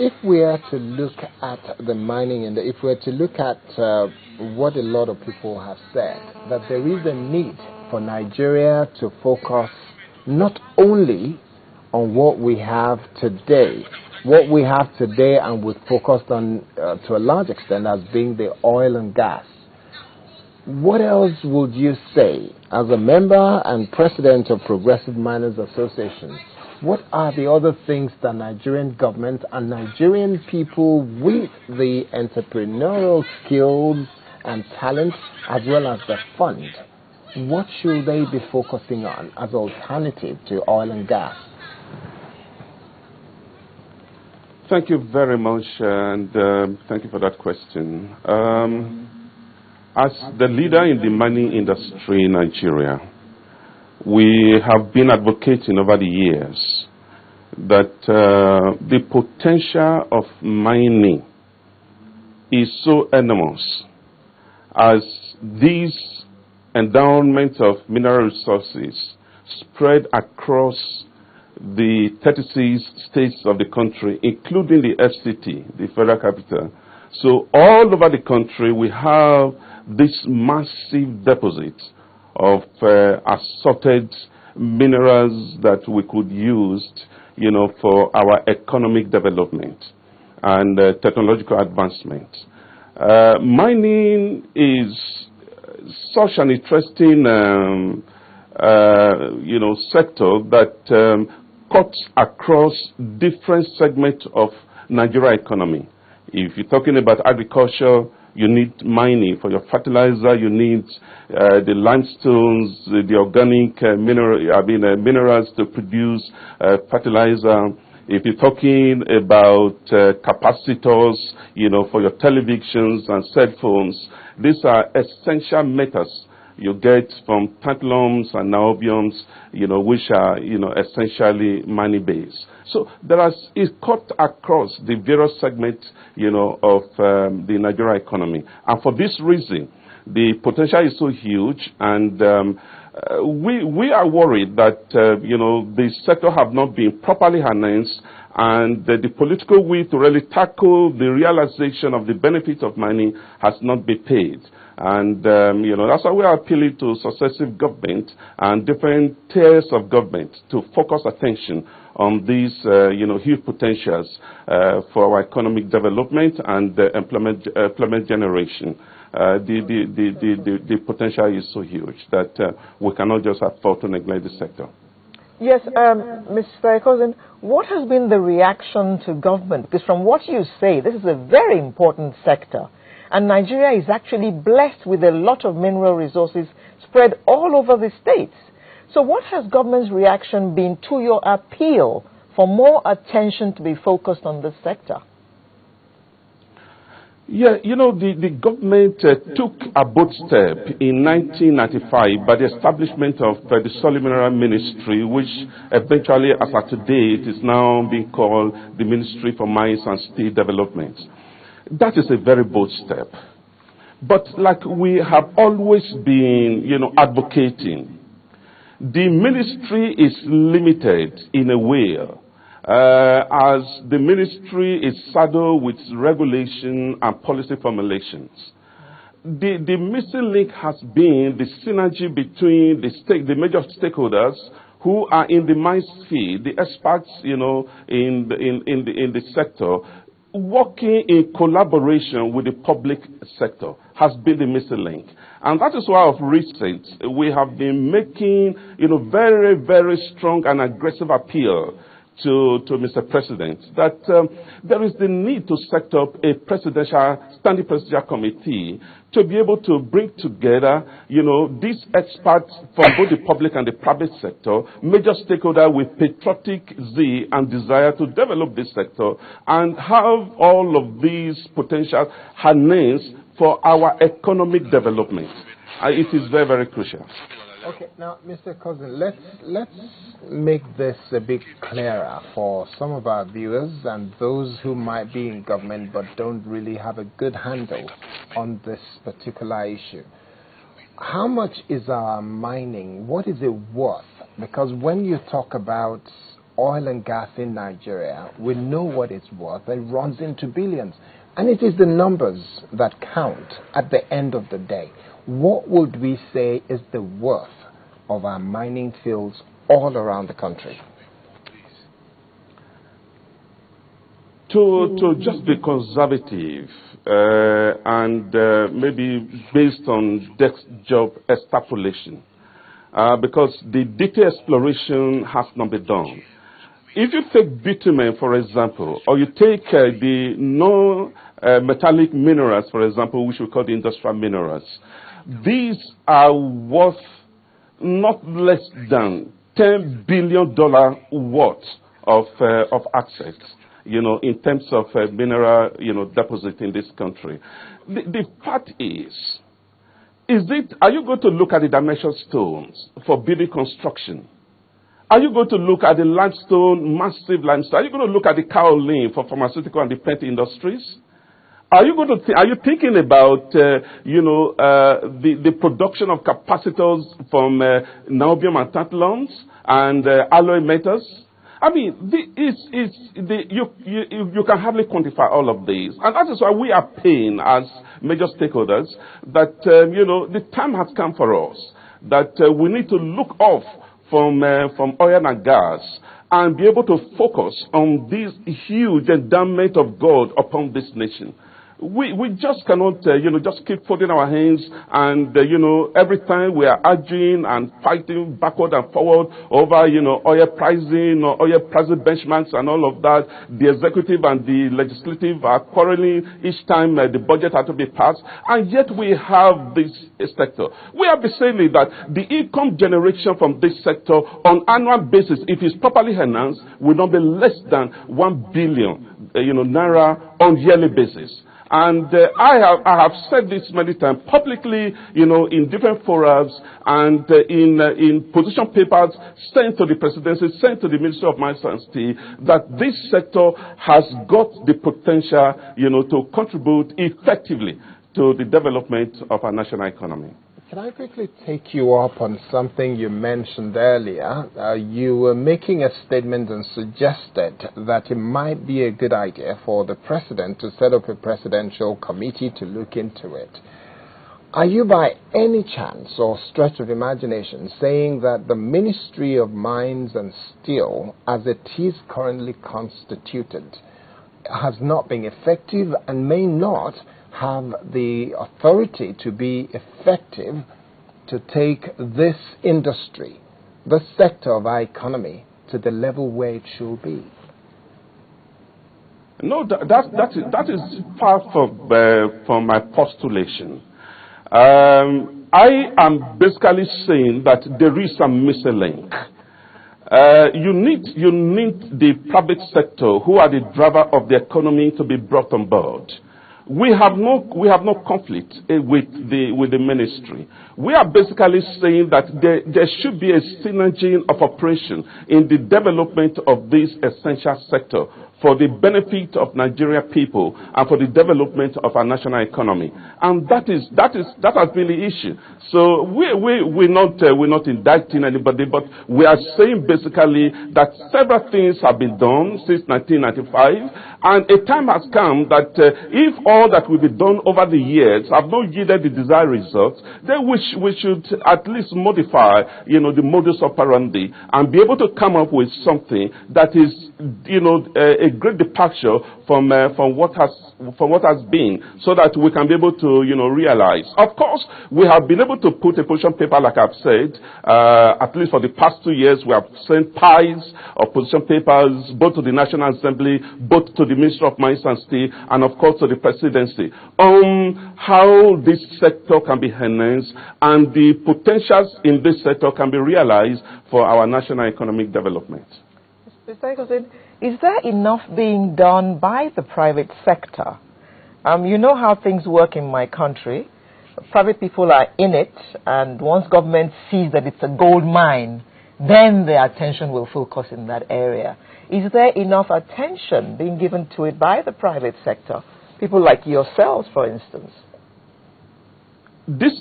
if we are to look at the mining and if we are to look at what a lot of people have said, that there is a need for Nigeria to focus not only on what we have today, and we've focused on to a large extent as being the oil and gas. What else would you say as a member and president of Progressive Miners Association? What are the other things that Nigerian government and Nigerian people with the entrepreneurial skills and talent as well as the fund, what should they be focusing on as alternative to oil and gas? Thank you very much, and thank you for that question. As the leader in the mining industry in Nigeria, we have been advocating over the years that the potential of mining is so enormous as these endowments of mineral resources spread across the 36 states of the country, including the FCT, the federal capital. So all over the country, we have this massive deposit of assorted minerals that we could use, for our economic development and technological advancement. Mining is such an interesting, sector that cuts across different segments of Nigeria economy. If you're talking about agriculture, you need mining for your fertilizer. You need the limestones, the organic minerals to produce fertilizer. If you're talking about capacitors, for your televisions and cell phones, these are essential metals you get from tantalums and niobiums, which are, essentially money-based. So it's cut across the various segments, of the Nigeria economy. And for this reason, the potential is so huge, and we are worried that, the sector have not been properly harnessed, and the political will to really tackle the realization of the benefits of mining has not been paid. And, that's why we are appealing to successive government and different tiers of government to focus attention on these, huge potentials for our economic development and employment generation. The potential is so huge that we cannot just afford to neglect the sector. Yes, Mr. Cousin, what has been the reaction to government? Because from what you say, this is a very important sector. And Nigeria is actually blessed with a lot of mineral resources spread all over the states. So what has government's reaction been to your appeal for more attention to be focused on this sector? Yeah, the government took a bold step in 1995 by the establishment of the Solid Mineral Ministry, which eventually, as of today, it is now being called the Ministry for Mines and Steel Development. That is a very bold step. But like we have always been, advocating, the ministry is limited in a way, as the ministry is saddled with regulation and policy formulations. The missing link has been the synergy between the major stakeholders who are in the mine field, the experts, in the sector, working in collaboration with the public sector has been the missing link. And that is why of recent we have been making, very, very strong and aggressive appeal to Mr. President that there is the need to set up a standing presidential committee to be able to bring together, these experts from both the public and the private sector, major stakeholders with patriotic zeal and desire to develop this sector and have all of these potential harnessed for our economic development. It is very, very crucial. Okay, now, Mr. Cousin, let's make this a bit clearer for some of our viewers and those who might be in government but don't really have a good handle on this particular issue. How much is our mining? What is it worth? Because when you talk about oil and gas in Nigeria, we know what it's worth. It runs into billions. And it is the numbers that count at the end of the day. What would we say is the worth of our mining fields all around the country? To just be conservative and maybe based on desk job extrapolation, because the detailed exploration has not been done. If you take bitumen, for example, or you take the non-metallic minerals, for example, which we call the industrial minerals, these are worth not less than $10 billion worth of assets, in terms of mineral, deposit in this country. The fact is are you going to look at the dimension stones for building construction? Are you going to look at the limestone, massive limestone? Are you going to look at the kaolin for pharmaceutical and defense industries? Are you thinking about, the production of capacitors from niobium and tantalums and alloy metals? I mean, you can hardly quantify all of these. And that is why we are paying as major stakeholders that, the time has come for us that we need to look off from oil and gas and be able to focus on this huge endowment of God upon this nation. We just cannot, just keep folding our hands and, every time we are arguing and fighting backward and forward over, oil pricing or oil pricing benchmarks and all of that. The executive and the legislative are quarreling each time the budget has to be passed. And yet we have this sector. We have been saying that the income generation from this sector on annual basis, if it's properly enhanced, will not be less than 1 billion, naira on yearly basis. And I have said this many times publicly, in different forums and in position papers sent to the presidency, sent to the Ministry of Mines and Steel, that this sector has got the potential, to contribute effectively to the development of our national economy. Can I quickly take you up on something you mentioned earlier? You were making a statement and suggested that it might be a good idea for the president to set up a presidential committee to look into it. Are you by any chance or stretch of imagination saying that the Ministry of Mines and Steel, as it is currently constituted, has not been effective and may not have the authority to be effective to take this industry, this sector of our economy, to the level where it should be? No, that is far from my postulation. I am basically saying that there is a missing link. You need the private sector, who are the driver of the economy, to be brought on board. We have no conflict with the ministry. We are basically saying that there should be a synergy of operation in the development of this essential sector for the benefit of Nigerian people and for the development of our national economy. And that has been the issue. So we're not indicting anybody, but we are saying basically that several things have been done since 1995, and a time has come that if all that will be done over the years have not yielded the desired results, then we should at least modify, the modus operandi and be able to come up with something that is, a great departure from what has been, so that we can be able to, realize. Of course, we have been able to put a position paper, like I've said, at least for the past 2 years, we have sent piles of position papers, both to the National Assembly, both to the Ministry of Mines and Steel, and of course to the presidency, on how this sector can be enhanced and the potentials in this sector can be realized for our national economic development. Mr. Eccleston, is there enough being done by the private sector? You know how things work in my country. Private people are in it, and once government sees that it's a gold mine, then their attention will focus in that area. Is there enough attention being given to it by the private sector? People like yourselves, for instance. This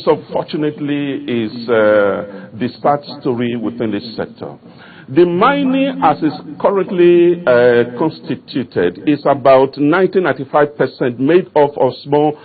unfortunately is the sad story within this sector. The mining as is currently constituted is about 95% made up of small